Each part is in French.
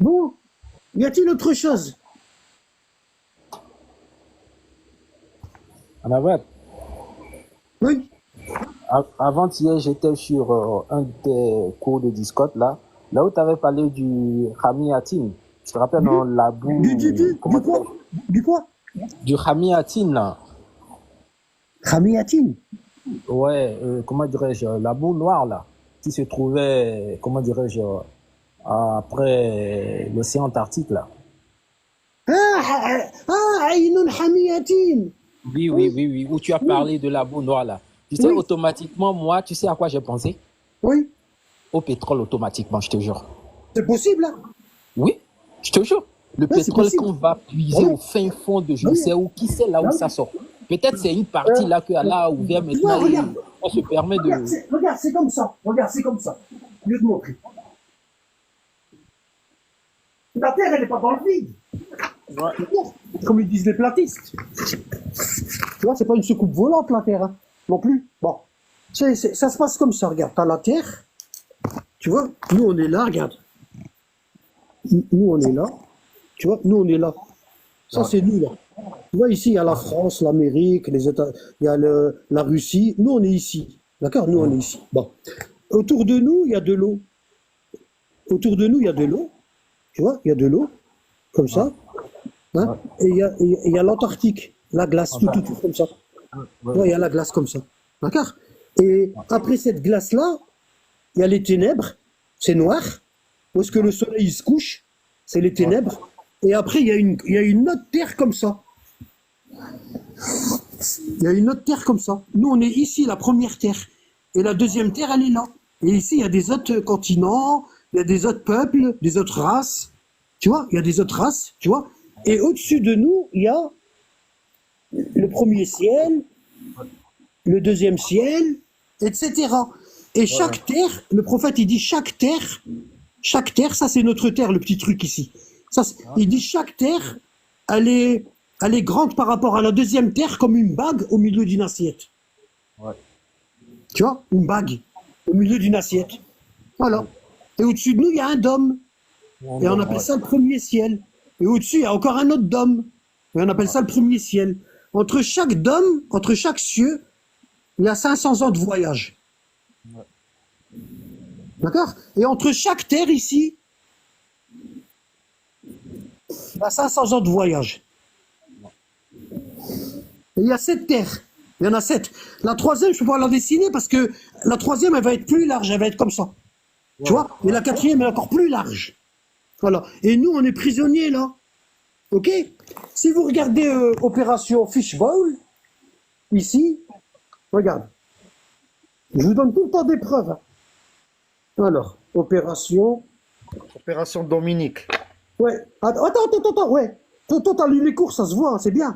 Bon, y a-t-il autre chose? En vrai, Oui. avant-hier, j'étais sur un de tes cours de Discord, là où tu avais parlé du Hamiatin. Tu te rappelles, Du, dans la boue, comment du quoi? dirais-je, Du quoi? du Hamiatin, là. Khamiatine. Ouais, comment dirais-je, la boue noire, là, qui se trouvait, comment dirais-je, après l'océan Antarctique, là. Aynun Hamiatine. Oui, oui, Oui, oui, oui, où tu as oui, parlé de la boue noire, là. Tu sais, oui, automatiquement, moi, tu sais à quoi j'ai pensé? oui. Au pétrole, automatiquement, je te jure. C'est possible, hein? Oui, je te jure. Le Oui, c'est pétrole possible. qu'on va Ah puiser oui, au fin fond de je ah ne oui, sais où, qui sait là où ah ça oui. sort. Peut-être c'est une Euh, partie là que Allah a ouvert Tu maintenant vois, et regarde, on se permet de. regarde, c'est comme ça. Regarde, c'est comme ça. Je vais te montrer. La Terre, elle n'est pas dans le vide. Ouais. Comme ils disent les platistes. Tu vois, c'est pas une soucoupe volante, la Terre, hein, non plus. Bon, ça se passe comme ça. Regarde, t'as la Terre, tu vois, nous on est là, regarde. Nous on est là, tu vois, nous on est là. Ça, Ouais. c'est nous, là. Tu vois, ici, il y a la France, l'Amérique, les États, il y a la Russie. Nous, on est ici. D'accord? Nous, on est ici. Bon. Autour de nous, il y a de l'eau. Autour de nous, il y a de l'eau. Tu vois, il y a de l'eau, comme Ouais. ça. Hein? Ouais. Et il y a l'Antarctique, la glace, tout Enfin, autour, comme ça. ouais, Ouais, il ouais. y a la glace comme ça. D'accord? Et après cette glace-là, il y a les ténèbres. C'est noir. Où est-ce que le soleil il se couche? C'est les Ouais. ténèbres. Et après, il y a une autre terre comme ça. Il y a une autre terre comme ça. Nous, on est ici, la première terre. Et la deuxième terre, elle est là. Et ici, il y a des autres continents, il y a des autres peuples, des autres races. Tu vois, il y a des autres races, tu vois. Et au-dessus de nous, il y a le premier ciel, le deuxième ciel, etc. Et Ouais. chaque terre, le prophète, il dit chaque terre, ça c'est notre terre, le petit truc ici. Ça, il dit chaque terre, elle est, elle est grande par rapport à la deuxième terre comme une bague au milieu d'une assiette. Ouais. Tu vois, une bague au milieu d'une assiette. Voilà. Ouais. Et au-dessus de nous, il y a un dôme. Et on appelle Ouais. ça le premier ciel. Et au-dessus, il y a encore un autre dôme. Et on appelle ça le premier ciel. Entre chaque dôme, entre chaque cieux, il y a 500 ans de voyage. D'accord? Et entre chaque terre ici, il y a 500 ans de voyage. Et il y a 7 terres. Il y en a 7. La troisième, je ne peux pas la dessiner parce que la troisième, elle va être plus large, elle va être comme ça. Tu Ouais. vois? Et la quatrième, elle est encore plus large. Voilà. Et nous, on est prisonniers là. Ok? Si vous regardez Opération Fishbowl, ici, regarde. Je vous donne tout le temps des preuves, hein. Alors, Opération. Opération Dominique. Ouais. Attends, ouais. Toi, t'as lu les cours, ça se voit, hein, c'est bien.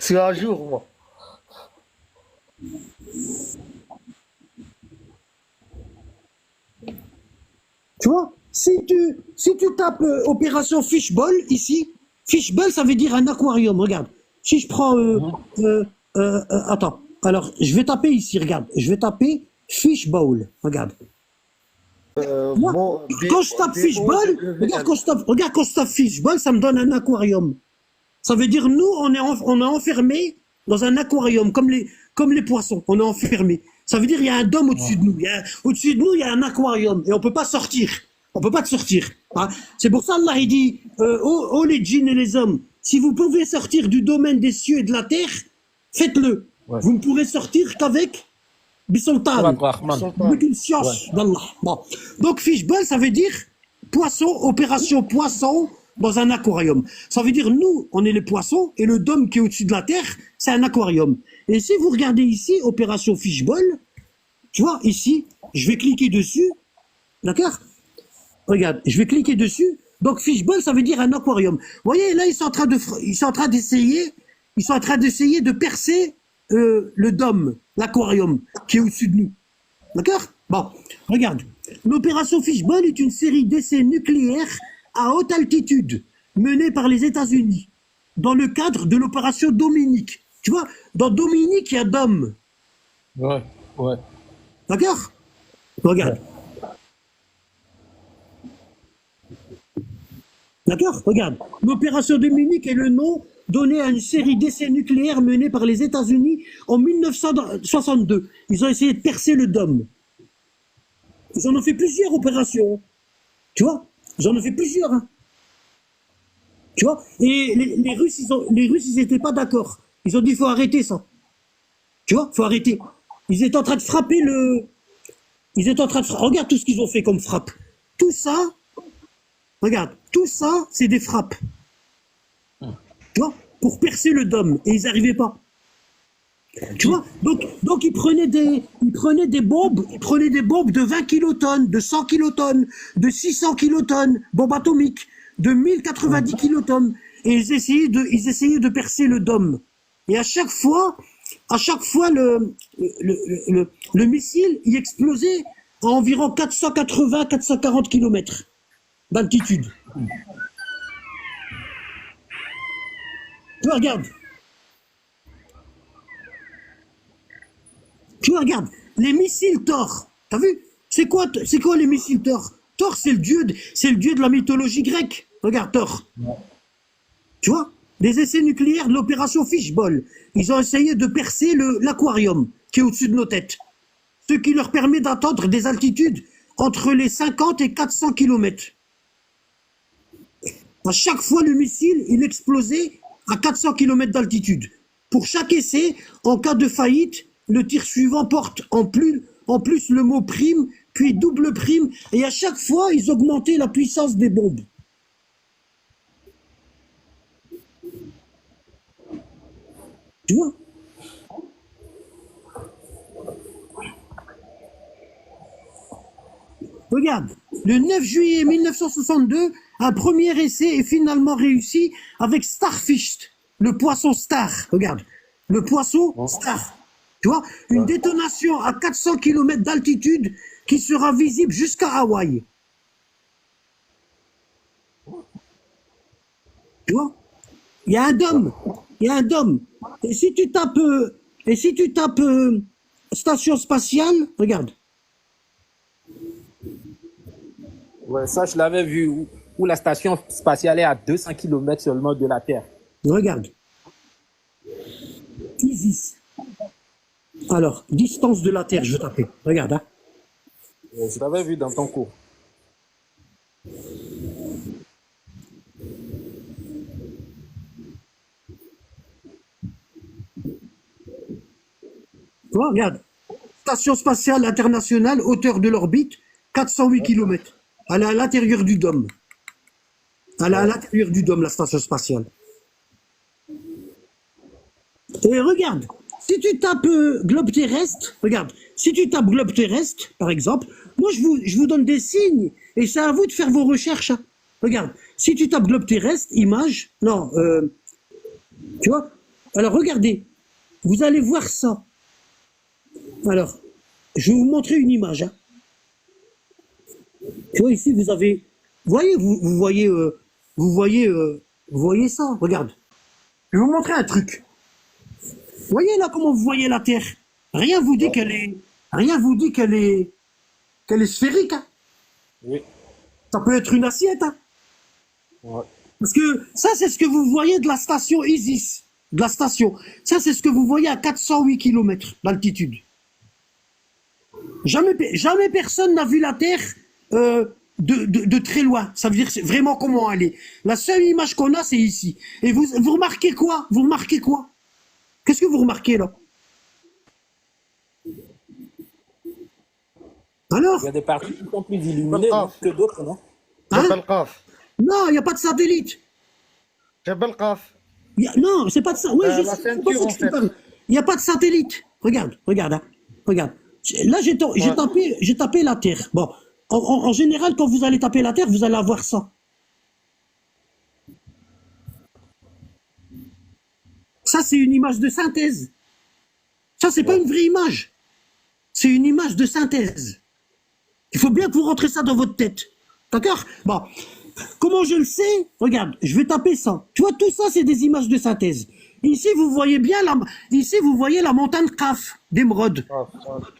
C'est un jour, moi. Tu vois? Si tu tapes Opération Fishbowl ici, Fishbowl, ça veut dire un aquarium, regarde. Si je prends. Attends. Alors, je vais taper ici, regarde. Je vais taper Fishbowl, regarde. Moi, Bon, quand je tape fishbowl, BOWL. regarde quand je tape fishbowl, ça me donne un aquarium. Ça veut dire nous, on est enfermés dans un aquarium, comme les poissons, on est enfermés. Ça veut dire il y a un dôme au-dessus de nous. Au-dessus de nous, il y a un aquarium et on peut pas sortir. On peut pas te sortir, hein. C'est pour ça Allah il dit, oh les djinns et les hommes, si vous pouvez sortir du domaine des cieux et de la terre, faites-le. Ouais. Vous ne pourrez sortir qu'avec Surat Bisultan, Rahman. avec une Ouais. science d'Allah. Bon. Donc fishbowl, ça veut dire poisson, opération poisson dans un aquarium. Ça veut dire nous, on est les poissons et le dôme qui est au-dessus de la terre, c'est un aquarium. Et si vous regardez ici, opération fishbowl, tu vois, ici, je vais cliquer dessus, d'accord? Regarde, je vais cliquer dessus. Donc fishbowl, ça veut dire un aquarium. Vous voyez, là, ils sont en train d'essayer de percer le dôme, l'aquarium qui est au-dessus de nous. D'accord? Bon, regarde. L'opération Fishbowl est une série d'essais nucléaires à haute altitude menée par les États-Unis dans le cadre de l'opération Dominique. Tu vois, dans Dominique, il y a Dom. Ouais. Ouais. D'accord? Regarde. D'accord? Regarde. L'opération Dominique est le nom donné à une série d'essais nucléaires menés par les États-Unis en 1962. Ils ont essayé de percer le dôme. Ils en ont fait plusieurs opérations. Tu vois? Ils en ont fait plusieurs. Hein. Tu vois? Et les Russes, ils n'étaient pas d'accord. Ils ont dit, il faut arrêter ça. Tu vois? Il faut arrêter. Ils étaient en train de frapper le... Ils étaient en train de... Regarde tout ce qu'ils ont fait comme frappe. Tout ça, regarde, tout ça, c'est des frappes. Tu vois? Pour percer le dôme. Et ils n'arrivaient pas. Tu vois? Donc ils prenaient des bombes, de 20 kilotonnes, de 100 kilotonnes, de 600 kilotonnes, bombes atomiques, de 1090 kilotonnes. Et ils essayaient de percer le dôme. Et à chaque fois, le missile, il explosait à environ 480-440 km d'altitude. Tu vois, regarde. Tu vois, regarde. Les missiles Thor. T'as vu? C'est quoi les missiles Thor? Thor, c'est le dieu de la mythologie grecque. Regarde, Thor. Tu vois? Des essais nucléaires de l'opération Fishball. Ils ont essayé de percer l'aquarium qui est au-dessus de nos têtes. Ce qui leur permet d'atteindre des altitudes entre les 50 et 400 km. À chaque fois, le missile, il explosait à 400 km d'altitude. Pour chaque essai, en cas de faillite, le tir suivant porte en plus le mot prime, puis double prime, et à chaque fois, ils augmentaient la puissance des bombes. Tu vois? Regarde, le 9 juillet 1962, un premier essai est finalement réussi avec Starfish, le poisson star. Regarde, le poisson star. Tu vois, une détonation à 400 km d'altitude qui sera visible jusqu'à Hawaï. Tu vois? Il y a un dôme. Et si tu tapes, station spatiale, regarde. Ouais, ça, je l'avais vu où la station spatiale est à 200 km seulement de la Terre. Regarde. Isis. Alors, distance de la Terre, je vais taper. Regarde, hein. Je l'avais vu dans ton cours. Tu vois, regarde. Station spatiale internationale, hauteur de l'orbite, 408 km. Elle est à l'intérieur du dôme. Elle est à l'intérieur du dôme, la station spatiale. Et regarde, si tu tapes globe terrestre, regarde, si tu tapes globe terrestre, par exemple, moi je vous donne des signes, et c'est à vous de faire vos recherches. Hein. Regarde, si tu tapes globe terrestre, image, non, tu vois, alors regardez, vous allez voir ça. Alors, je vais vous montrer une image. Hein. Tu vois, ici, vous avez... vous voyez ça, regarde. Je vais vous montrer un truc. Vous voyez là comment vous voyez la Terre? Rien vous dit qu'elle est sphérique. Hein. Oui. Ça peut être une assiette. Hein. Ouais. Parce que ça, c'est ce que vous voyez de la station Isis. De la station. Ça, c'est ce que vous voyez à 408 km d'altitude. Jamais personne n'a vu la Terre de très loin. Ça veut dire vraiment comment elle est. La seule image qu'on a, c'est ici. Et vous remarquez quoi? Vous remarquez quoi? Qu'est-ce que vous remarquez là? Alors? Il y a des parties qui sont plus illuminées que d'autres, non? Hein? Jebel Qaf. Non, il n'y a pas de satellite. Jebel Qaf. Non, c'est pas de ça. Oui, La ceinture, en fait. Il n'y a pas de satellite. Regarde, hein. Regarde. Là, j'ai tapé la Terre. Bon, en général, quand vous allez taper la Terre, vous allez avoir ça. Ça, c'est une image de synthèse. Ça, c'est pas une vraie image. C'est une image de synthèse. Il faut bien que vous rentrez ça dans votre tête. D'accord? Bon. Comment je le sais? Regarde, je vais taper ça. Tu vois, tout ça, c'est des images de synthèse. Ici, vous voyez bien la montagne Qaf d'Émeraude,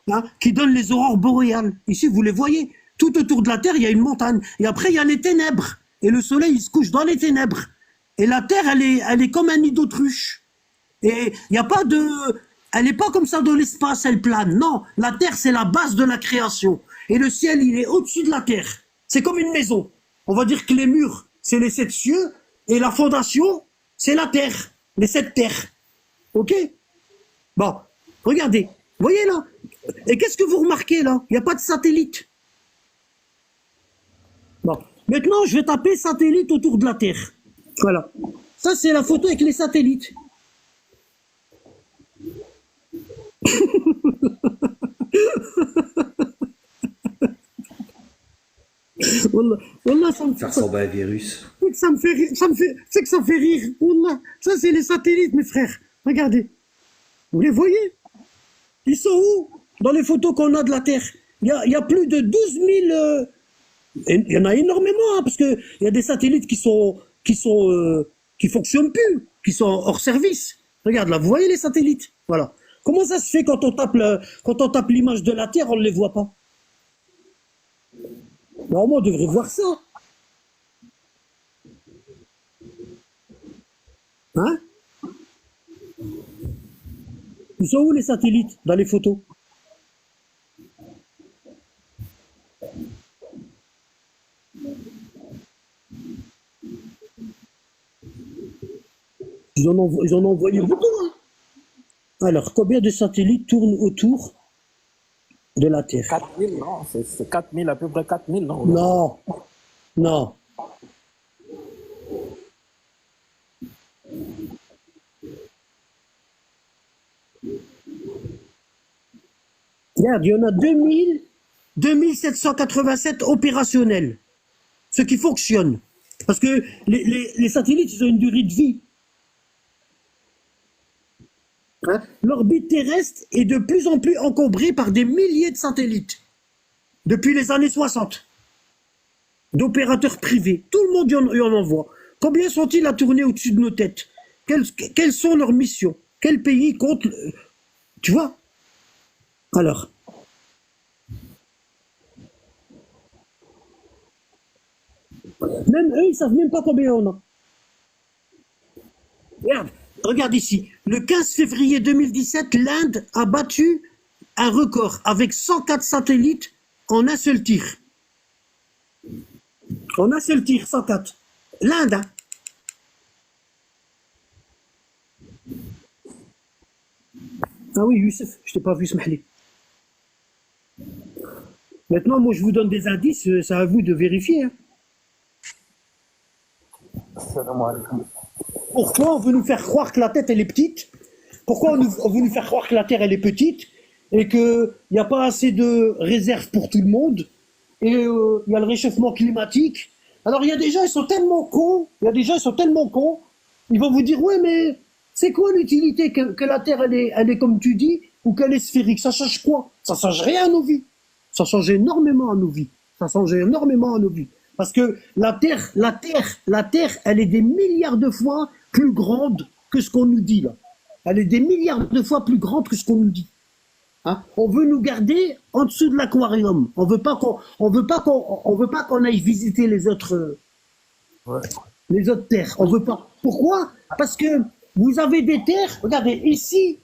hein, qui donne les aurores boréales. Ici, vous les voyez. Tout autour de la Terre, il y a une montagne. Et après, il y a les ténèbres. et le soleil il se couche dans les ténèbres. Et la terre, elle est comme un nid d'autruche. Et il n'y a pas de... Elle n'est pas comme ça dans l'espace, elle plane. Non, la terre, c'est la base de la création. Et le ciel, il est au-dessus de la terre. C'est comme une maison. On va dire que les murs, c'est les 7 cieux, et la fondation, c'est la terre, les 7 terres. Ok? Bon, regardez. Voyez là? Et qu'est-ce que vous remarquez là? Il n'y a pas de satellite. Bon, maintenant, je vais taper satellite autour de la Terre. Voilà. Ça, c'est la photo avec les satellites. Wallah, wallah, Ça ressemble à un virus. ça me fait rire, c'est que ça fait rire. Wallah, ça c'est les satellites, mes frères. Regardez. Vous les voyez? Ils sont où? Dans les photos qu'on a de la Terre. Il y a plus de 12 000... il y en a énormément, hein, parce qu'il y a des satellites qui fonctionnent plus, qui sont hors service. Regarde là, vous voyez les satellites? Voilà. Comment ça se fait quand on tape l'image de la Terre, on ne les voit pas? Normalement, on devrait voir ça. Hein? Ils sont où les satellites dans les photos? Ils en ont envoyé beaucoup. Hein. Alors, combien de satellites tournent autour de la Terre? 4000, non, c'est 4000, à peu près 4000, non? Non, non. Regarde, il y en a 2787 opérationnels. Ce qui fonctionne. Parce que les satellites, ils ont une durée de vie. Hein? L'orbite terrestre est de plus en plus encombrée par des milliers de satellites. Depuis les années 60. D'opérateurs privés. Tout le monde y en envoie. Combien sont-ils à tourner au-dessus de nos têtes? Quelles sont leurs missions? Quel pays compte... Tu vois? Alors... Même eux, ils savent même pas combien on a. Regarde ici. Le 15 février 2017, l'Inde a battu un record avec 104 satellites en un seul tir. En un seul tir, 104. L'Inde, hein. Ah oui, Youssef, je t'ai pas vu, Smahli. Maintenant, moi, je vous donne des indices, c'est à vous de vérifier. Hein. Pourquoi on veut nous faire croire que la tête elle est petite? Pourquoi on veut nous faire croire que la Terre elle est petite et qu'il n'y a pas assez de réserves pour tout le monde et il y a le réchauffement climatique? Alors il y a des gens ils sont tellement cons, ils vont vous dire ouais mais c'est quoi l'utilité que la Terre elle est comme tu dis ou qu'elle est sphérique? Ça change quoi? Ça change rien à nos vies. Ça change énormément à nos vies. Parce que la Terre, elle est des milliards de fois plus grande que ce qu'on nous dit là. Elle est des milliards de fois plus grande que ce qu'on nous dit. Hein? On veut nous garder en dessous de l'aquarium. On veut pas qu'on aille visiter les autres terres. On veut pas. Pourquoi? Parce que vous avez des terres. Regardez ici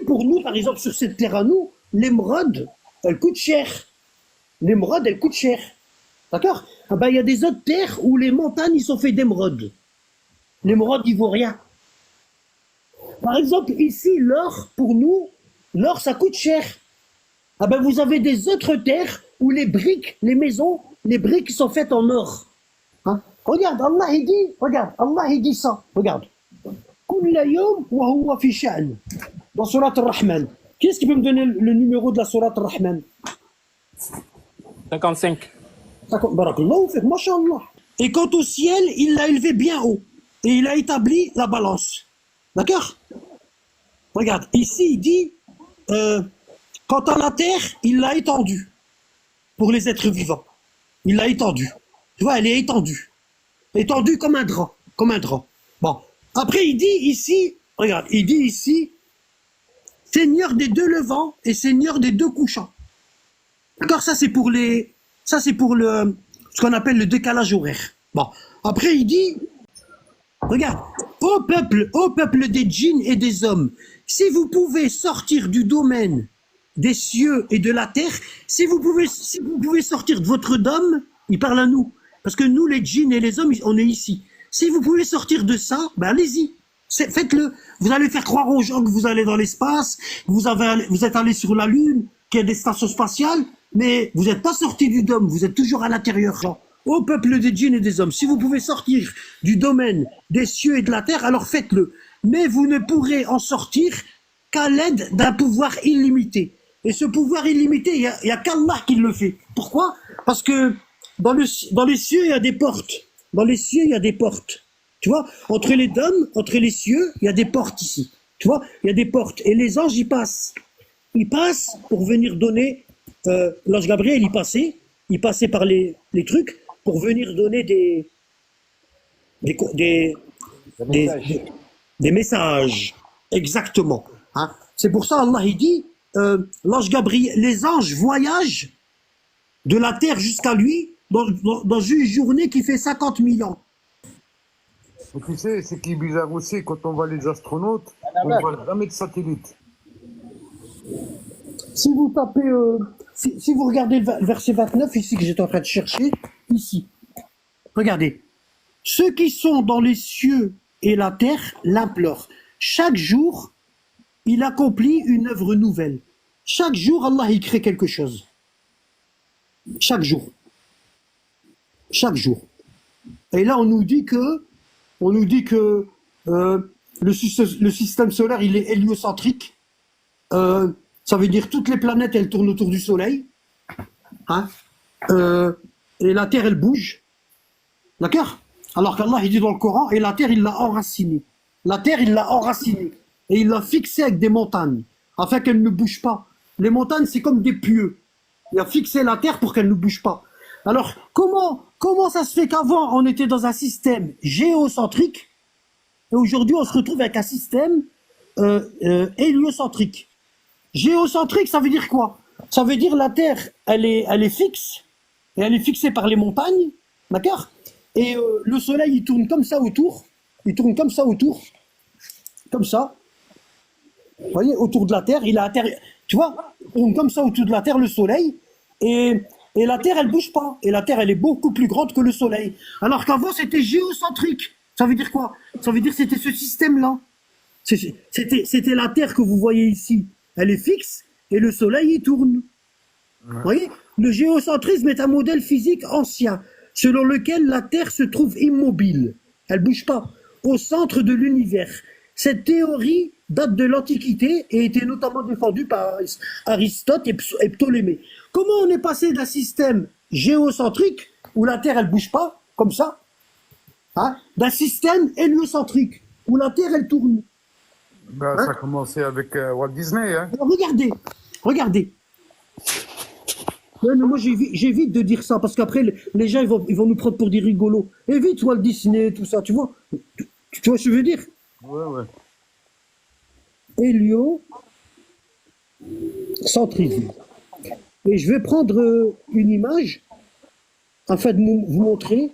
pour nous, par exemple sur cette terre à nous, l'émeraude, elle coûte cher. D'accord? Ah ben, il y a des autres terres où les montagnes ils sont faites d'émeraude. L'émeraude, il vaut rien. Par exemple, ici, l'or, pour nous, l'or, ça coûte cher. Ah ben, vous avez des autres terres où les briques, les maisons, les briques sont faites en or. Hein? Regarde, Allah, il dit ça. Regarde. Kulla yawm wa huwa fi sha'n. Dans Surat Ar-Rahman. Qui est-ce qui peut me donner le numéro de la Surat Ar-Rahman? 55. Barakallahu fik, mashallah. Et quant au ciel, il l'a élevé bien haut. Et il a établi la balance. D'accord? Regarde, ici il dit, quant à la terre, il l'a étendue. Pour les êtres vivants. Il l'a étendue. Tu vois, elle est étendue. Étendue comme un drap. Bon. Après, il dit ici, regarde, Seigneur des deux levants et Seigneur des deux couchants. D'accord? Ça c'est pour ce qu'on appelle le décalage horaire. Bon, après il dit, regarde, ô peuple des djinns et des hommes, si vous pouvez sortir du domaine des cieux et de la terre, si vous pouvez sortir de votre dôme, il parle à nous, parce que nous les djinns et les hommes, on est ici. Si vous pouvez sortir de ça, ben allez-y, faites-le. Vous allez faire croire aux gens que vous allez dans l'espace, vous êtes allé sur la Lune, qu'il y a des stations spatiales, mais vous n'êtes pas sorti du dôme, vous êtes toujours à l'intérieur. Ô peuple des djinns et des hommes, si vous pouvez sortir du domaine des cieux et de la terre, alors faites-le. Mais vous ne pourrez en sortir qu'à l'aide d'un pouvoir illimité. Et ce pouvoir illimité, il y a qu'Allah qui le fait. Pourquoi? Parce que dans les cieux, il y a des portes. Dans les cieux, il y a des portes. Tu vois, entre les dômes, entre les cieux, il y a des portes ici. Tu vois, il y a des portes. Et les anges y passent. Ils passent pour venir donner. L'ange Gabriel, il passait par les trucs pour venir donner des messages. Exactement. Hein. C'est pour ça Allah il dit, l'ange Gabriel, les anges voyagent de la terre jusqu'à lui dans une journée qui fait 50 000 ans. Et tu sais, ce qui est bizarre aussi, quand on voit les astronautes, on ne voit jamais de satellite. Si vous tapez, si vous regardez le verset 29 ici que j'étais en train de chercher, ici, regardez. Ceux qui sont dans les cieux et la terre l'implorent. Chaque jour, il accomplit une œuvre nouvelle. Chaque jour, Allah il crée quelque chose. Chaque jour. Chaque jour. Et là, on nous dit que le système solaire, il est héliocentrique. Ça veut dire toutes les planètes, elles tournent autour du Soleil. Hein, et la Terre, elle bouge. D'accord? Alors qu'Allah, il dit dans le Coran, et la Terre, il l'a enracinée. La Terre, il l'a enracinée. Et il l'a fixée avec des montagnes, afin qu'elle ne bouge pas. Les montagnes, c'est comme des pieux. Il a fixé la Terre pour qu'elle ne bouge pas. Alors, comment ça se fait qu'avant, on était dans un système géocentrique, et aujourd'hui, on se retrouve avec un système héliocentrique. Géocentrique, ça veut dire quoi? Ça veut dire la Terre, elle est fixe, et elle est fixée par les montagnes, d'accord? Et le Soleil, il tourne comme ça autour, comme ça. Vous voyez, autour de la Terre, il a tu vois, il tourne comme ça autour de la Terre, le Soleil, et la Terre, elle bouge pas. Et la Terre, elle est beaucoup plus grande que le Soleil. Alors qu'avant, c'était géocentrique. Ça veut dire quoi? Ça veut dire que c'était ce système-là. C'était la Terre que vous voyez ici. Elle est fixe et le Soleil, il tourne. Vous voyez? Le géocentrisme est un modèle physique ancien, selon lequel la Terre se trouve immobile. Elle bouge pas. Au centre de l'univers. Cette théorie date de l'Antiquité et était notamment défendue par Aristote et Ptolémée. Comment on est passé d'un système géocentrique, où la Terre, elle bouge pas, comme ça, hein, d'un système héliocentrique, où la Terre, elle tourne? Ben, ça a commencé avec Walt Disney. Hein. Alors, regardez. Ouais, mais moi, j'évite de dire ça, parce qu'après, les gens, ils vont nous prendre pour des rigolos. Évite Walt Disney, tout ça, tu vois? Tu vois ce que je veux dire? Ouais. Héliocentrisme. Et je vais prendre une image afin de vous montrer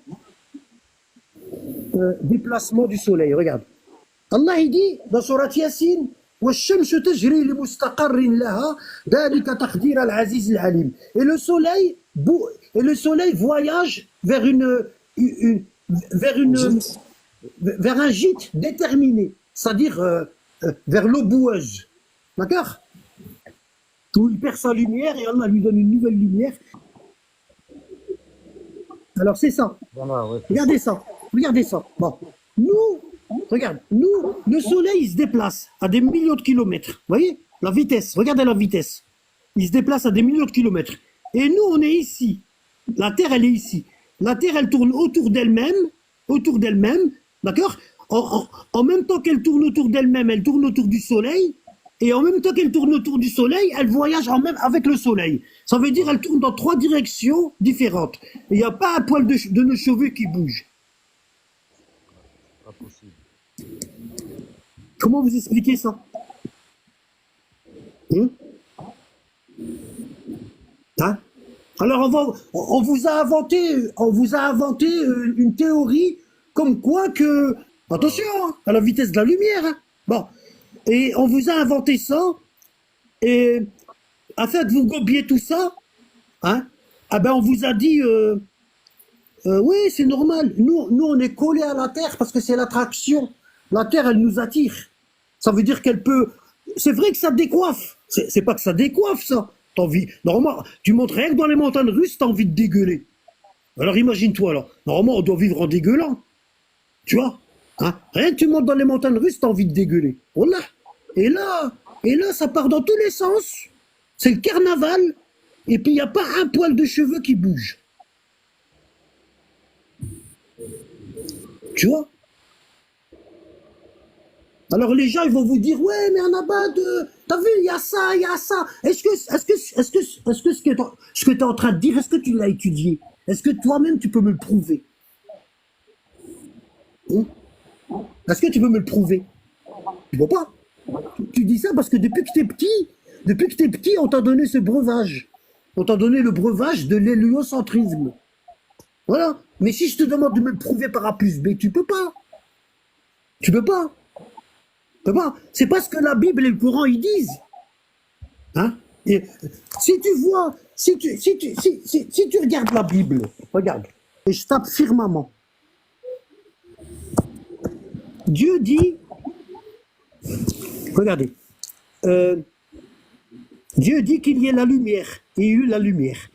déplacement du soleil. Regarde. Allah il dit dans Surat Yassine والشمس تجري لمستقر لها ذلك تقدير العزيز العليم. Et le soleil voyage vers vers un gîte déterminé, c'est-à-dire vers l'eau boueuse. D'accord? Où il perd sa lumière et Allah lui donne une nouvelle lumière. Alors c'est ça. Voilà, ouais. Regardez ça. Bon. Regarde, le soleil il se déplace à des millions de kilomètres. Vous voyez? La vitesse, regardez la vitesse. Il se déplace à des millions de kilomètres. Et nous, on est ici. La Terre, elle est ici. La Terre, elle tourne autour d'elle-même, d'accord? En même temps qu'elle tourne autour d'elle-même, elle tourne autour du soleil. Et en même temps qu'elle tourne autour du soleil, elle voyage en même avec le soleil. Ça veut dire qu'elle tourne dans 3 directions différentes. Il n'y a pas un poil de nos cheveux qui bouge. Pas possible. Comment vous expliquez ça? Hein? Alors on vous a inventé une théorie comme quoi que, attention, hein, à la vitesse de la lumière. Hein. Bon, et on vous a inventé ça, et afin de vous gobier tout ça, hein, ah ben on vous a dit, oui, c'est normal. Nous, on est collés à la Terre parce que c'est l'attraction. La Terre, elle nous attire. Ça veut dire qu'elle peut. C'est vrai que ça décoiffe. C'est pas que ça décoiffe, ça. T'as envie. Normalement, tu montes rien que dans les montagnes russes, t'as envie de dégueuler. Alors imagine-toi, là. Normalement, on doit vivre en dégueulant. Tu vois, hein? Rien que tu montes dans les montagnes russes, t'as envie de dégueuler. Voilà. Et là, ça part dans tous les sens. C'est le carnaval. Et puis, il n'y a pas un poil de cheveux qui bouge. Tu vois? Alors les gens ils vont vous dire ouais mais Annabad, t'as vu il y a ça, il y a ça. Est-ce que ce que tu es en train de dire, est-ce que tu l'as étudié? Est-ce que toi-même tu peux me le prouver? Hein? Est-ce que tu peux me le prouver? Tu peux pas. Tu dis ça parce que depuis que t'es petit, on t'a donné ce breuvage. On t'a donné le breuvage de l'héliocentrisme. Voilà. Mais si je te demande de me le prouver par A plus B, tu peux pas. Tu peux pas. Tu peux pas. C'est pas ce que la Bible et le Coran ils disent. Hein? Et si tu vois, si tu regardes la Bible, regarde, et je tape firmament. Dieu dit, regardez, Dieu dit qu'il y ait la lumière, et il y eut la lumière.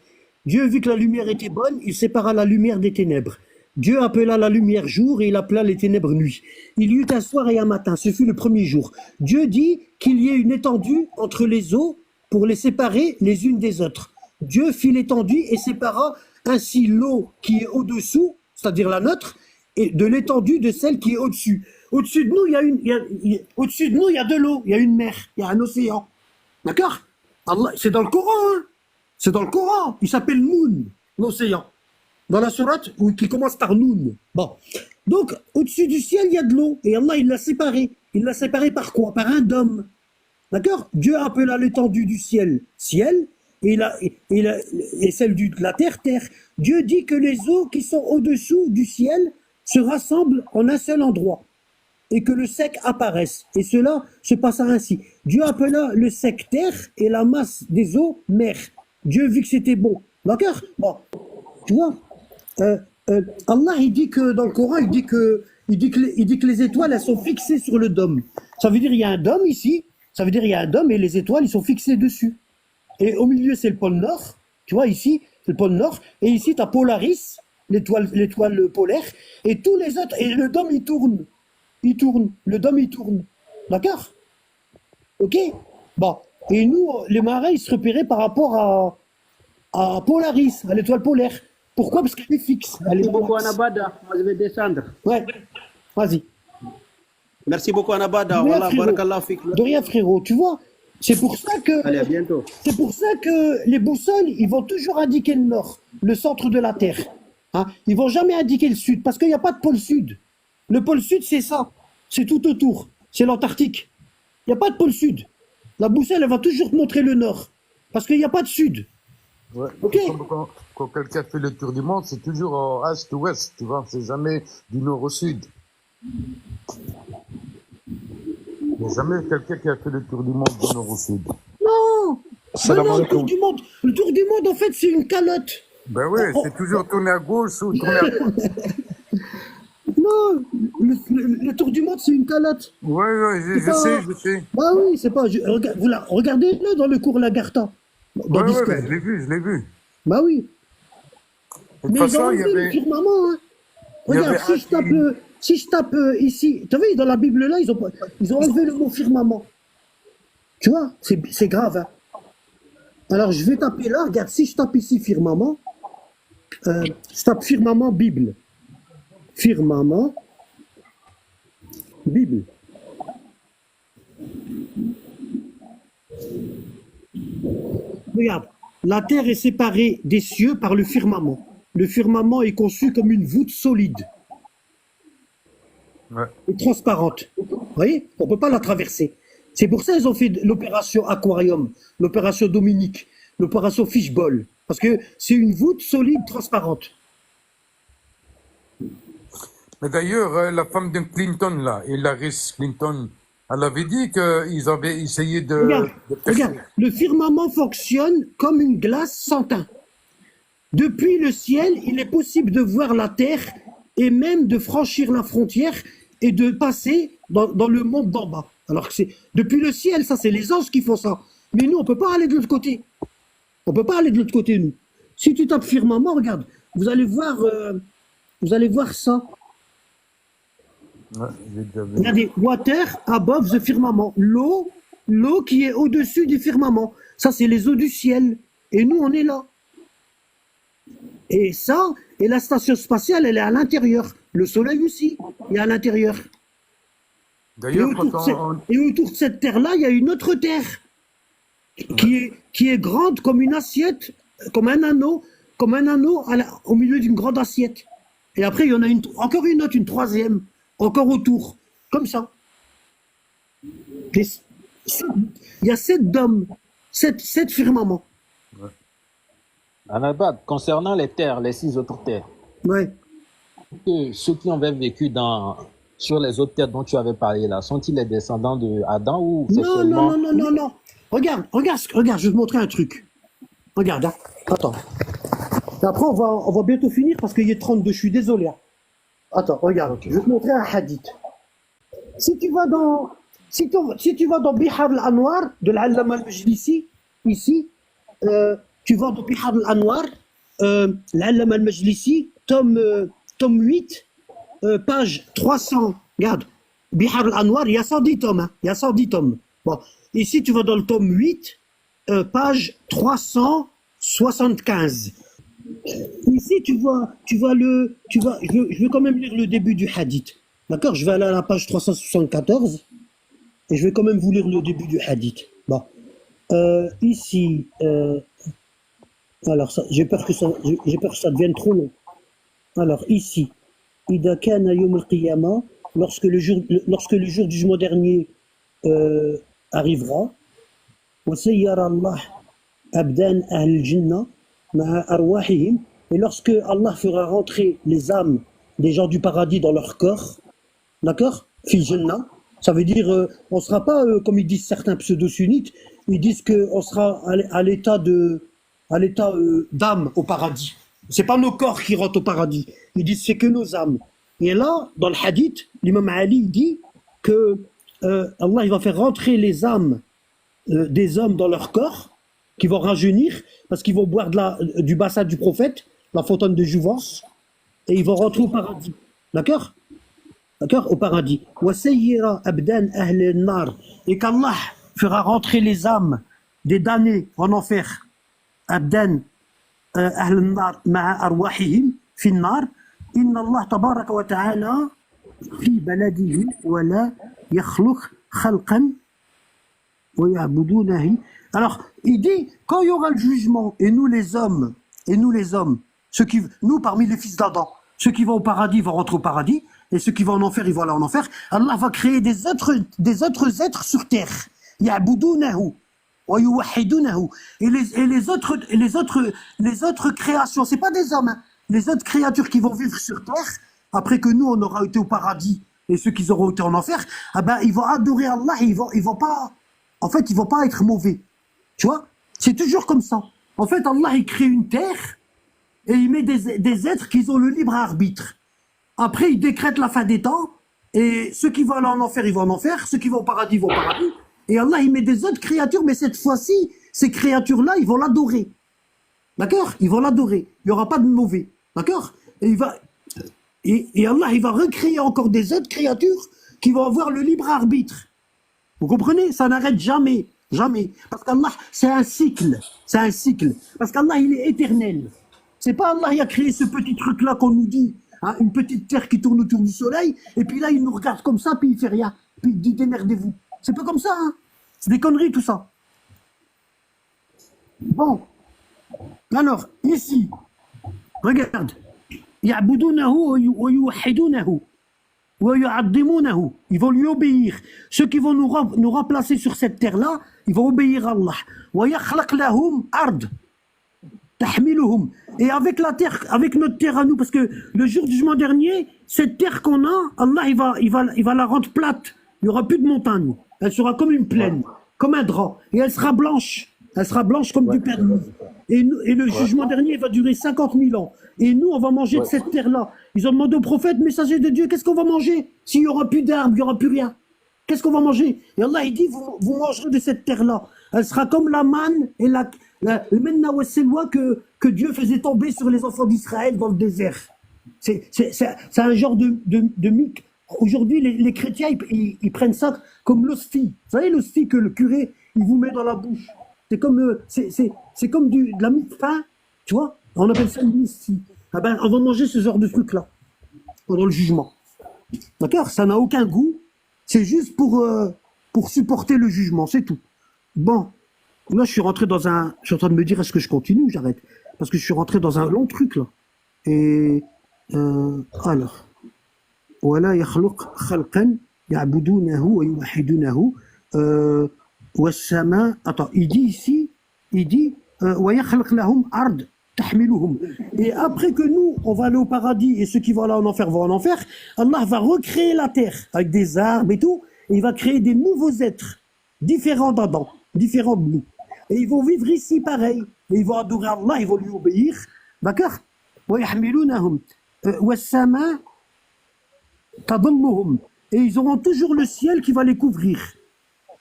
Dieu vit que la lumière était bonne, il sépara la lumière des ténèbres. Dieu appela la lumière jour et il appela les ténèbres nuit. Il y eut un soir et un matin, ce fut le premier jour. Dieu dit qu'il y ait une étendue entre les eaux pour les séparer les unes des autres. Dieu fit l'étendue et sépara ainsi l'eau qui est au-dessous, c'est-à-dire la nôtre, et de l'étendue de celle qui est au-dessus. Au-dessus de nous, il y a de l'eau, il y a une mer, il y a un océan. D'accord? Allah, c'est dans le Coran, hein? C'est dans le Coran. Il s'appelle Noun, l'océan. Dans la sourate qui commence par Noun. Bon. Donc, au-dessus du ciel, il y a de l'eau. Et Allah, il l'a séparé. Il l'a séparé par quoi? Par un dôme. D'accord? Dieu appela l'étendue du ciel, ciel, et celle de la terre, terre. Dieu dit que les eaux qui sont au-dessous du ciel se rassemblent en un seul endroit. Et que le sec apparaisse. Et cela se passa ainsi. Dieu appela le sec terre et la masse des eaux mer. Dieu vit que c'était bon. D'accord? Bon. Tu vois? Allah, il dit que dans le Coran, il dit que les étoiles, elles sont fixées sur le dôme. Ça veut dire il y a un dôme ici. Ça veut dire il y a un dôme et les étoiles, ils sont fixées dessus. Et au milieu, c'est le pôle Nord. Tu vois, ici, c'est le pôle Nord. Et ici, tu as Polaris, l'étoile polaire. Et tous les autres. Et le dôme, il tourne. Il tourne. Le dôme, il tourne. D'accord? Ok? Bon. Et nous, les marins, ils se repéraient par rapport à Polaris, à l'étoile polaire. Pourquoi? Parce qu'elle est fixe. Merci beaucoup, Anabada. Moi, je vais descendre. Ouais. Vas-y. Merci beaucoup, Anabada. Voilà, barakallah fik. De rien, frérot. Tu vois? C'est pour ça que. Allez, à bientôt. C'est pour ça que les boussoles, ils vont toujours indiquer le nord, le centre de la Terre. Hein? Ils vont jamais indiquer le sud, parce qu'il n'y a pas de pôle sud. Le pôle sud, c'est ça. C'est tout autour. C'est l'Antarctique. Il n'y a pas de pôle sud. La boussole, elle va toujours te montrer le nord. Parce qu'il n'y a pas de sud. Ouais. Ok. Quand quelqu'un fait le tour du monde, c'est toujours en est ou ouest, tu vois. C'est jamais du nord au sud. Il n'y a jamais quelqu'un qui a fait le tour du monde du nord au sud. Non. Ben non, le tour du monde. Le tour du monde, en fait, c'est une calotte. Ben oui, c'est toujours tourner à gauche ou tourner à droite. Non, le tour du monde, c'est une calotte. Ouais, je sais. Bah oui, c'est pas. Regardez-le dans le cours Lagarta. Dans Discord. Ouais, je l'ai vu. Bah oui. De toute Mais façon, ils ont enlevé le firmament, hein. Regarde, si je tape ici, tu as vu, dans la Bible là, ils ont enlevé le mot firmament. Tu vois, c'est grave, hein. Alors je vais taper là, regarde, si je tape ici firmament, je tape firmament Bible. Firmament, Bible. Regarde, la terre est séparée des cieux par le firmament. Le firmament est conçu comme une voûte solide et transparente. Vous voyez, on ne peut pas la traverser. C'est pour ça qu'ils ont fait l'opération Aquarium, l'opération Dominique, l'opération Fishball. Parce que c'est une voûte solide, transparente. Mais d'ailleurs, la femme de Clinton, là, Hillary Clinton, elle avait dit qu'ils avaient essayé Regarde, de percer. regarde, le firmament fonctionne comme une glace sans teint. Depuis le ciel, il est possible de voir la terre et même de franchir la frontière et de passer dans le monde d'en bas. Alors que c'est depuis le ciel, ça c'est les anges qui font ça. Mais nous, on peut pas aller de l'autre côté. On peut pas aller de l'autre côté, nous. Si tu tapes firmament, regarde, vous allez voir ça. Ouais, j'ai déjà vu. Regardez, water above the firmament. L'eau qui est au-dessus du firmament. Ça, c'est les eaux du ciel. Et nous, on est là. Et ça, et la station spatiale, elle est à l'intérieur. Le soleil aussi, il est à l'intérieur. Et D'ailleurs, autour, quand et autour de cette terre-là, il y a une autre terre qui est grande comme une assiette, comme un anneau au milieu d'une grande assiette. Et après, il y en a encore une autre, une troisième, encore autour, comme ça. Et il y a 7 dômes, 7 firmaments. Anabad, concernant les terres, les 6 autres terres, Ouais. que ceux qui ont vécu sur les autres terres dont tu avais parlé là, sont-ils les descendants de Adam ou c'est Non, seulement... non, non, non, non, non. Regarde, je vais te montrer un truc. Regarde, hein. Attends. Et après, on va bientôt finir parce qu'il est 32, je suis désolé. Hein. Attends, regarde, je vais te montrer un hadith. Si tu vas dans Bihar al-Anwar de l'Allama al-Majlisi, ici, tu vas dans Bihar al-Anwar, l'Allama al-Majlisi, tome 8, page 300. Regarde, Bihar al-Anwar, il y a 110 tomes. Hein, il y a 110 tomes. Bon, ici, tu vas dans le tome 8, page 375. Ici, je vais quand même lire le début du hadith. D'accord? Je vais aller à la page 374 et je vais quand même vous lire le début du hadith. Bon. Ici, alors j'ai peur que ça devienne trop long. Alors ici, Ida kana yawm al-qiyamah, lorsque le jour du jugement dernier arrivera, wa sayyara Allah abdan ahl al-jannah ma'a arwahihim, et lorsque Allah fera rentrer les âmes des gens du paradis dans leur corps, d'accord, fil jannah, ça veut dire on sera pas comme ils disent certains pseudo-sunnites, ils disent que on sera à l'état d'âme au paradis. C'est pas nos corps qui rentrent au paradis, ils disent c'est que nos âmes. Et là, dans le hadith, l'imam Ali dit que Allah il va faire rentrer les âmes des hommes dans leur corps, qui vont rajeunir parce qu'ils vont boire du bassin du prophète, la fontaine de jouvence, et ils vont rentrer au paradis. D'accord? D'accord? Au paradis. وَسَيِّرَ أَبْدَانَ أَهْلِ النَّارِ, et qu'Allah fera rentrer les âmes des damnés en enfer. أَبْدَانَ أَهْلِ النَّارِ مَعَ أَرْوَاحِهِمْ فِي النَّارِ إِنَّ اللَّهَ تَبَارَكَ وَتَعَالَى في بلده ولا يخلق خلقا ويعبدونه. Alors, il dit, quand il y aura le jugement, et nous les hommes, nous parmi les fils d'Adam, ceux qui vont au paradis vont rentrer au paradis, et ceux qui vont en enfer, ils vont aller en enfer. Allah va créer des autres êtres sur terre. يعبدونه ويوحدونه. Et les autres créations, c'est pas des hommes, hein. Les autres créatures qui vont vivre sur terre, après que nous on aura été au paradis, et ceux qui auront été en enfer, ah ben, ils vont adorer Allah, et ils vont pas être mauvais. Tu vois? C'est toujours comme ça. En fait, Allah, il crée une terre et il met des êtres qui ont le libre arbitre. Après, il décrète la fin des temps et ceux qui vont aller en enfer, ils vont en enfer. Ceux qui vont au paradis, vont au paradis. Et Allah, il met des autres créatures, mais cette fois-ci, ces créatures-là, ils vont l'adorer. D'accord? Ils vont l'adorer. Il n'y aura pas de mauvais. D'accord? Et Allah, il va recréer encore des autres créatures qui vont avoir le libre arbitre. Vous comprenez? Ça n'arrête jamais. Jamais. Parce qu'Allah, c'est un cycle. C'est un cycle. Parce qu'Allah, il est éternel. C'est pas Allah qui a créé ce petit truc-là qu'on nous dit. Hein, une petite terre qui tourne autour du soleil. Et puis là, il nous regarde comme ça, puis il fait rien. Puis il dit démerdez-vous. C'est pas comme ça. Hein. C'est des conneries, tout ça. Bon. Alors, ici, regarde. Ya'budunahu wa yuwahhidunahu. Ils vont lui obéir. Ceux qui vont nous remplacer sur cette terre-là, ils vont obéir à Allah. tahmiluhum. Et avec la terre, avec notre terre à nous, parce que le jour du jugement dernier, cette terre qu'on a, Allah il va la rendre plate. Il n'y aura plus de montagne. Elle sera comme une plaine, comme un drap. Et elle sera blanche. Elle sera blanche comme du permis. Et le jugement dernier va durer 50 000 ans. Et nous, on va manger de cette terre-là. Ils ont demandé au prophète, messager de Dieu, qu'est-ce qu'on va manger s'il n'y aura plus d'arbres, il n'y aura plus rien? Qu'est-ce qu'on va manger? Et Allah, il dit, vous mangerez de cette terre-là. Elle sera comme la manne et le menna wa selwa que Dieu faisait tomber sur les enfants d'Israël dans le désert. C'est un genre de mythe. Aujourd'hui, les chrétiens, ils prennent ça comme l'hostie. Vous savez, l'hostie que le curé, il vous met dans la bouche. C'est comme, de la mie de pain, tu vois. On appelle ça une hostie. Ah ben, on va manger ce genre de truc-là pendant le jugement. D'accord? Ça n'a aucun goût. C'est juste pour supporter le jugement, c'est tout. Bon, là, je suis rentré dans un... Je suis en train de me dire, est-ce que je continue ou j'arrête? Parce que je suis rentré dans un long truc, là. Et... alors... ولا يخلق خلقا يعبدونه ويوحدونه والسماء. Attends, il dit ici, ويخلق لهم أرض تحملهم. Et après que nous, on va aller au paradis et ceux qui vont aller en enfer vont en enfer, Allah va recréer la terre avec des arbres et tout, et il va créer des nouveaux êtres différents d'Adam, différents de nous. Et ils vont vivre ici pareil. Et ils vont adorer Allah, ils vont lui obéir. D'accord? ويحملونهم والسماء تضمهم. Et ils auront toujours le ciel qui va les couvrir.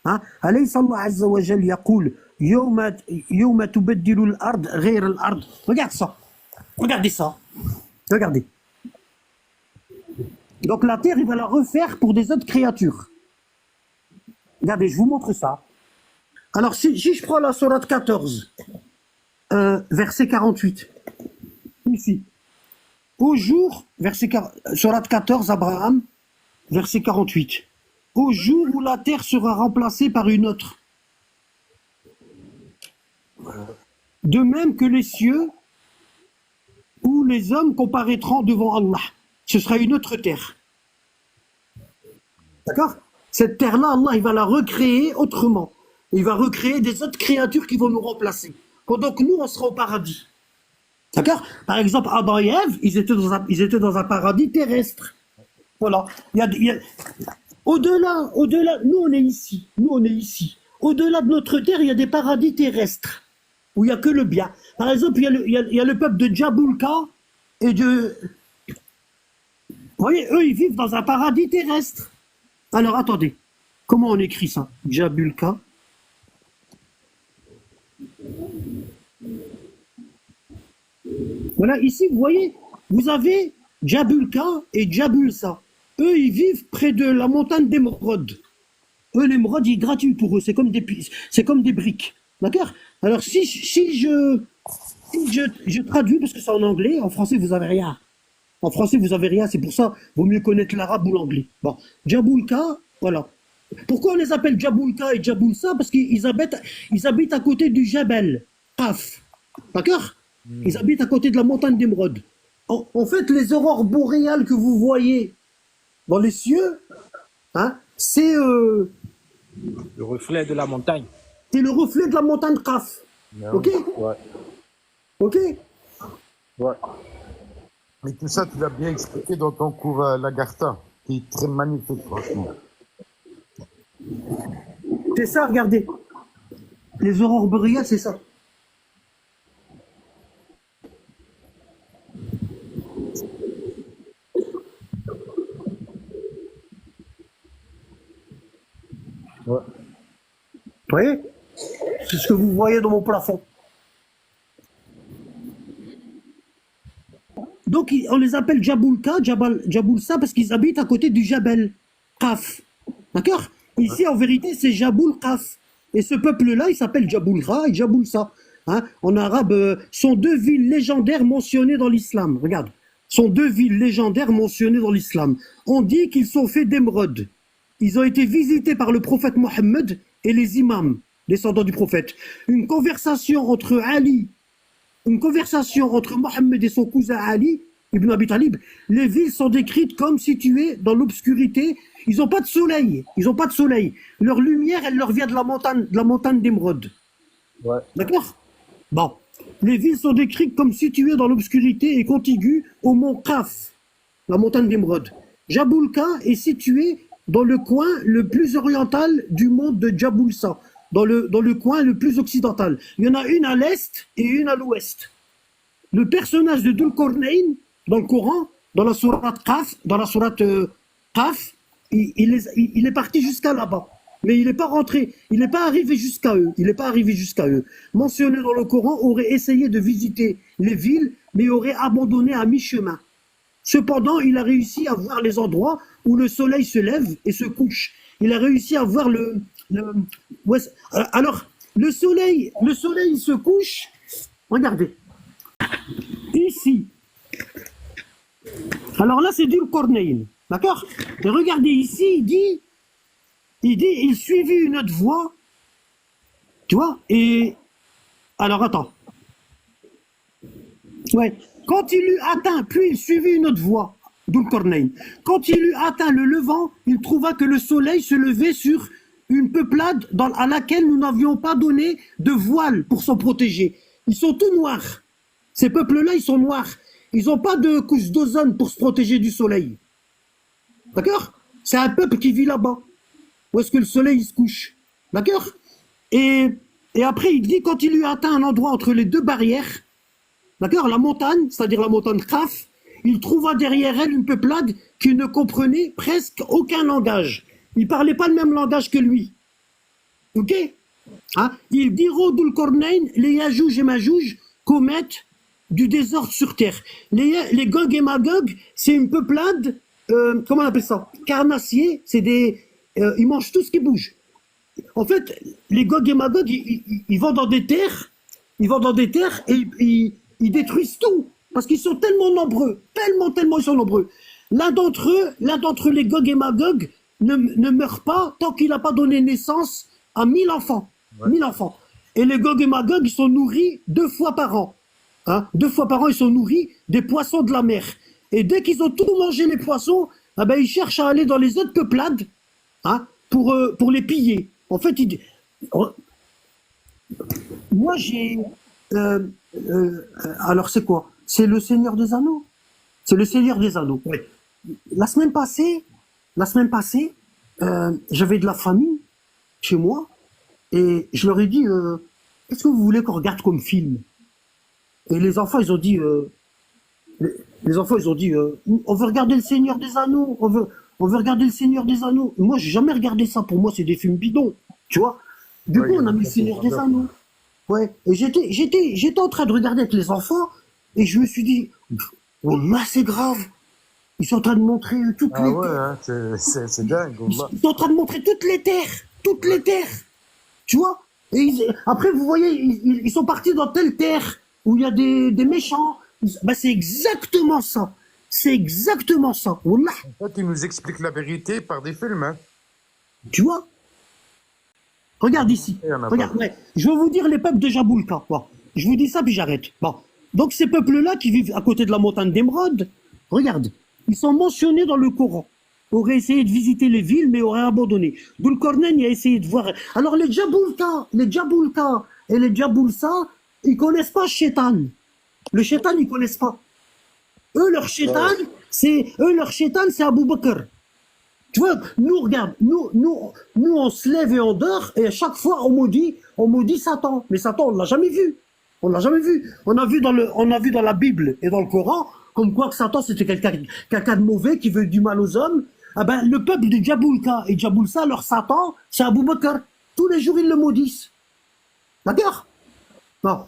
Hein? أليس الله عز وجل يقول يوم تبدل الأرض غير الأرض. Regarde ça. Regardez ça. Regardez. Donc la terre, il va la refaire pour des autres créatures. Regardez, je vous montre ça. Alors si je prends la sourate 14, verset 48, ici. Au jour, sourate 14, Abraham, verset 48. Au jour où la terre sera remplacée par une autre. De même que les cieux, où les hommes comparaîtront devant Allah. Ce sera une autre terre. D'accord? Cette terre-là, Allah, il va la recréer autrement. Il va recréer des autres créatures qui vont nous remplacer. Pendant que nous, on sera au paradis. D'accord? Par exemple, Adam et Ève, ils étaient dans un paradis terrestre. Voilà. Au-delà, nous on est ici. Au-delà de notre terre, il y a des paradis terrestres où il n'y a que le bien. Par exemple, il y a le peuple de Djaboulka et de... Vous voyez, eux, ils vivent dans un paradis terrestre. Alors, attendez. Comment on écrit ça? Djaboulka. Voilà, ici, vous voyez, vous avez Djabulka et Djabulsa. Eux, ils vivent près de la montagne d'Émeraude. Eux, l'émeraude, il est gratuit pour eux. C'est comme des briques. D'accord? Alors, si je traduis, parce que c'est en anglais, en français, vous n'avez rien. En français, vous n'avez rien. C'est pour ça, il vaut mieux connaître l'arabe ou l'anglais. Bon, Djaboulka, voilà. Pourquoi on les appelle Djaboulka et Djaboulsa? Parce qu'ils habitent à côté du Jabal, Qaf. D'accord? Ils habitent à côté de la montagne d'Émeraude. En fait, les aurores boréales que vous voyez dans les cieux, hein, c'est le reflet de la montagne. C'est le reflet de la montagne Qaf. Ok? Ouais. Ok? Ouais. Mais tout ça, tu l'as bien expliqué dans ton cours Lagarta, qui est très magnifique, franchement. C'est ça, regardez. Les aurores boréales, c'est ça. Ouais. Vous voyez? C'est ce que vous voyez dans mon plafond. Donc, on les appelle Djaboulka, Djaboulsa, parce qu'ils habitent à côté du Jabal, Qaf. D'accord? Ici, en vérité, c'est Jaboul Qaf. Et ce peuple-là, il s'appelle Djaboulra et Djaboulsa. Hein? En arabe, sont deux villes légendaires mentionnées dans l'islam. Regarde. Sont deux villes légendaires mentionnées dans l'islam. On dit qu'ils sont faits d'émeraude. Ils ont été visités par le prophète Mohammed et les imams, descendants du prophète. Une conversation entre Mohammed et son cousin Ali, Ibn Abi Talib. Les villes sont décrites comme situées dans l'obscurité. Ils n'ont pas de soleil. Leur lumière, elle leur vient de la montagne d'Émeraude. Ouais. D'accord? Bon. les villes sont décrites comme situées dans l'obscurité et contiguës au mont Kaf, la montagne d'Émeraude. Jaboulka est situé dans le coin le plus oriental du monde de Jaboulsa, dans le coin le plus occidental. Il y en a une à l'est et une à l'ouest. Le personnage de Dhul Qarnayn, dans le Coran, dans la sourate Qaf, il est parti jusqu'à là-bas. Mais il n'est pas rentré, il n'est pas arrivé jusqu'à eux. Il n'est pas arrivé jusqu'à eux. Mentionné dans le Coran, aurait essayé de visiter les villes, mais aurait abandonné à mi-chemin. Cependant, il a réussi à voir les endroits où le soleil se lève et se couche. Il a réussi à voir alors, le soleil se couche. Regardez. Ici. Alors là, c'est Dhul Qarnayn. D'accord? Et regardez ici, il suivit une autre voie. Tu vois? Et. Alors, attends. Ouais. Quand il eut atteint, puis il suivit une autre voie, Dhul Qarnayn. Quand il eut atteint le levant, il trouva que le soleil se levait sur une peuplade à laquelle nous n'avions pas donné de voile pour s'en protéger. Ils sont tout noirs. Ces peuples-là, ils sont noirs. Ils n'ont pas de couche d'ozone pour se protéger du soleil. D'accord? C'est un peuple qui vit là-bas. Où est-ce que le soleil il se couche? D'accord? Et après, il dit, quand il eut atteint un endroit entre les deux barrières, d'accord, la montagne, c'est-à-dire la montagne Kaf, il trouva derrière elle une peuplade qui ne comprenait presque aucun langage. Ils ne parlaient pas le même langage que lui. Ok? Hein? Ils diront Dhul Qarnayn, les Yajouj et Majouj commettent du désordre sur terre. Les Gog et Magog, c'est une peuplade, comment on appelle ça? Carnassiers, c'est ils mangent tout ce qui bouge. En fait, les Gog et Magog, ils vont dans des terres, et ils détruisent tout. Parce qu'ils sont tellement nombreux, tellement ils sont nombreux. L'un d'entre eux, les Gog et Magog, ne meurt pas tant qu'il n'a pas donné naissance à 1000 enfants. Ouais. 1000 enfants. Et les Gog et Magog, ils sont nourris 2 fois par an. Hein? 2 fois par an, ils sont nourris des poissons de la mer. Et dès qu'ils ont tout mangé, les poissons, eh ben, ils cherchent à aller dans les autres peuplades, hein, pour les piller. En fait, moi, j'ai... alors, c'est quoi? C'est le Seigneur des Anneaux. C'est le Seigneur des Anneaux. Oui. La semaine passée, j'avais de la famille chez moi et je leur ai dit qu'est-ce que vous voulez qu'on regarde comme film? Et les enfants ils ont dit on veut regarder le Seigneur des Anneaux, on veut regarder le Seigneur des Anneaux. Moi j'ai jamais regardé ça, pour moi c'est des films bidons, tu vois. Du coup on a mis le Seigneur des Anneaux. Ouais. Et j'étais en train de regarder avec les enfants et je me suis dit oh là c'est grave. Ils sont en train de montrer toutes les terres. Hein, c'est dingue. Ils sont en train de montrer toutes les terres. Tu vois? Et après, vous voyez, ils sont partis dans telle terre où il y a des méchants. Ben, c'est exactement ça. C'est exactement ça. Wallah. En fait, ils nous expliquent la vérité par des films. Hein. Tu vois? Regarde ici. Regarde, ouais. Je vais vous dire les peuples de Jaboulka. Bon. Je vous dis ça, puis j'arrête. Bon. Donc, ces peuples-là qui vivent à côté de la montagne d'Émeraude, regarde. Ils sont mentionnés dans le Coran. Aurait essayé de visiter les villes, mais aurait abandonné. Dhul Qarnayn a essayé de voir. Alors les Jaboulka et les Jaboulsa, ils connaissent pas Shaitan. Le Shaitan, ils connaissent pas. Eux, leur Shaitan, c'est Abu Bakr. Tu vois, nous, regarde, nous, on se lève et on dort, et à chaque fois, on maudit Satan. Mais Satan, on l'a jamais vu. On l'a jamais vu. On a vu dans la Bible et dans le Coran, comme quoi que Satan c'était quelqu'un de mauvais qui veut du mal aux hommes. Ah ben, le peuple de Jaboulka et Jaboulsa, leur Satan, c'est Abu Bakr. Tous les jours, ils le maudissent. D'accord? Bon.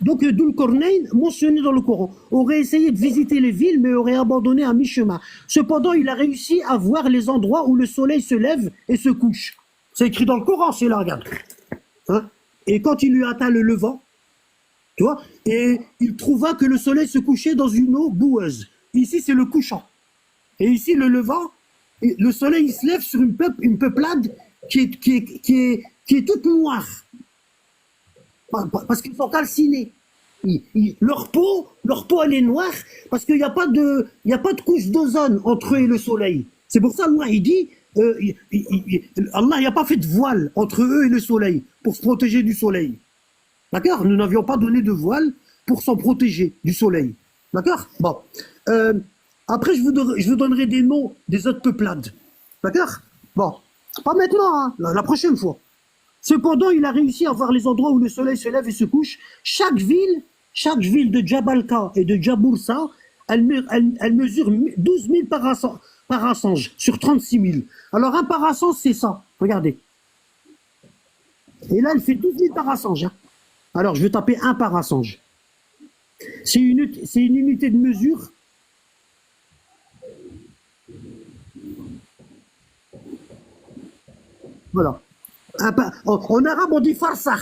Donc, Dhul Qarnayn, mentionné dans le Coran, aurait essayé de visiter les villes, mais aurait abandonné à mi-chemin. Cependant, il a réussi à voir les endroits où le soleil se lève et se couche. C'est écrit dans le Coran, c'est là, regarde. Hein? Et quand il lui atteint le levant, tu vois, et il trouva que le soleil se couchait dans une eau boueuse. Ici, c'est le couchant. Et ici, le levant, le soleil il se lève sur une peuplade qui est toute noire. Parce qu'ils sont calcinés. Leur peau, elle est noire parce qu'il n'y a pas de couche d'ozone entre eux et le soleil. C'est pour ça, Allah, il dit, Allah n'a pas fait de voile entre eux et le soleil pour se protéger du soleil. D'accord? Nous n'avions pas donné de voile pour s'en protéger du soleil. D'accord? Bon. Après, je vous donnerai des noms des autres peuplades. D'accord? Bon. Pas maintenant, hein, la prochaine fois. Cependant, il a réussi à voir les endroits où le soleil se lève et se couche. Chaque ville de Jabalka et de Jaboursa, elle mesure 12 000 parasanges sur 36 000. Alors, un parasange, c'est ça. Regardez. Et là, elle fait 12 000 parasanges. Hein. Alors, je vais taper un parasange. C'est une unité de mesure. Voilà. En arabe, on dit farsakh.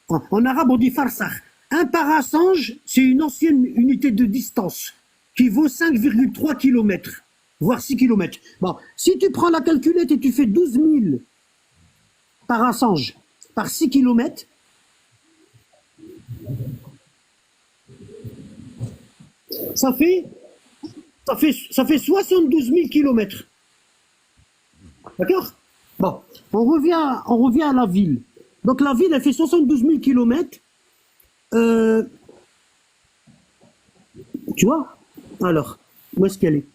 En arabe, on dit farsakh. Un parasange, c'est une ancienne unité de distance qui vaut 5,3 km, voire 6 km. Bon, si tu prends la calculette et tu fais 12 000 parasanges par 6 km, ça fait 72 000 km. D'accord? Bon, on revient à la ville. Donc la ville, elle fait 72 000 km. Tu vois? Alors, où est-ce qu'elle est?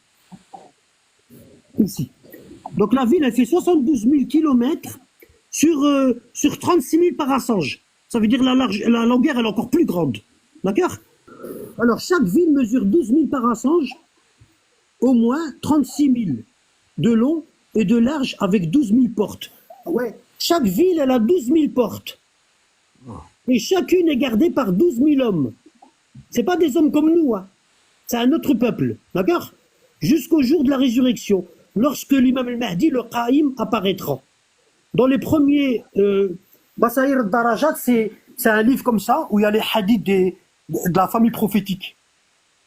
Ici. Donc la ville, elle fait 72 000 km sur 36 000 parasanges. Ça veut dire la longueur, elle est encore plus grande. D'accord? Alors, chaque ville mesure 12 000 parasanges, au moins 36 000 de long et de large avec 12 000 portes. Ouais. Chaque ville, elle a 12 000 portes. Et chacune est gardée par 12 000 hommes. C'est pas des hommes comme nous, hein. C'est un autre peuple. D'accord? Jusqu'au jour de la résurrection, lorsque l'imam al-Mahdi, le Qaïm, apparaîtra. Dans les premiers Basaïr al-Darajat, c'est un livre comme ça, où il y a les hadiths de la famille prophétique.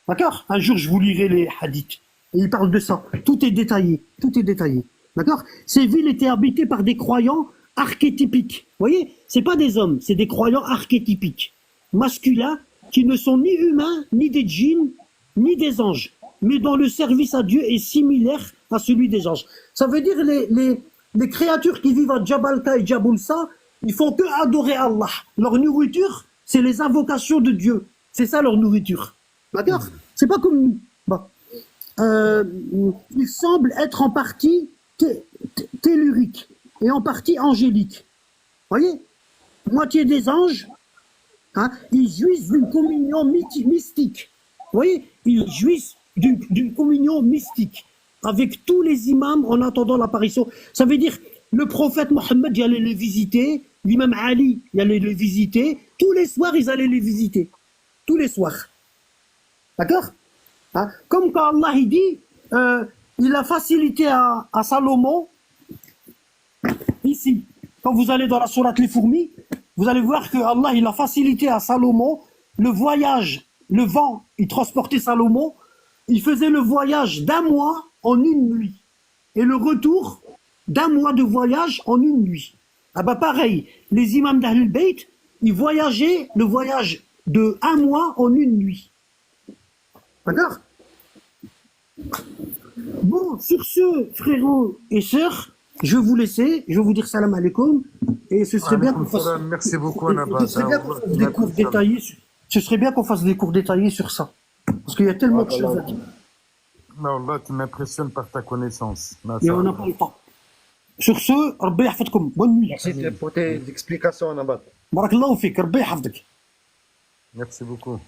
D'accord? Un jour, je vous lirai les hadiths. Et il parle de ça. Tout est détaillé. Tout est détaillé. D'accord? Ces villes étaient habitées par des croyants archétypiques. Vous voyez? C'est pas des hommes, c'est des croyants archétypiques. Masculins, qui ne sont ni humains, ni des djinns, ni des anges. Mais dont le service à Dieu est similaire à celui des anges. Ça veut dire les créatures qui vivent à Jabalka et Jaboulsa, ils font que adorer Allah. Leur nourriture, c'est les invocations de Dieu. C'est ça leur nourriture. D'accord? C'est pas comme nous. Bon. Ils semblent être en partie telluriques et en partie angéliques. Voyez? Moitié des anges, hein, ils jouissent d'une communion mystique. Vous voyez? Ils jouissent d'une communion mystique avec tous les imams en attendant l'apparition. Ça veut dire le prophète Mohammed, il allait les visiter, l'imam Ali, il allait les visiter. Tous les soirs, ils allaient les visiter. Tous les soirs. D'accord? Hein? Comme quand Allah il dit, il a facilité à Salomon, ici, quand vous allez dans la sourate Les Fourmis, vous allez voir que Allah il a facilité à Salomon le voyage, le vent, il transportait Salomon, il faisait le voyage d'un mois en une nuit, et le retour d'un mois de voyage en une nuit. Ah bah pareil, les imams d'Ahlul Bayt, ils voyageaient le voyage de un mois en une nuit. D'accord? Bon, sur ce, frérots et sœurs, je vais vous laisser, je vais vous dire salam alaikum, et ce serait bien qu'on fasse... Merci beaucoup, Anaba. Ce serait bien qu'on fasse des cours détaillés, ce serait bien qu'on fasse des cours détaillés sur ça. Parce qu'il y a tellement de choses à dire. Non, là, tu m'impressionnes par ta connaissance. Et on n'a pas le temps. Sur ce, Rabbi yahfadkoum, bonne nuit. Merci pour tes explications, Nabat. Barakallahu fik, Rabbi yahfadk. Merci beaucoup.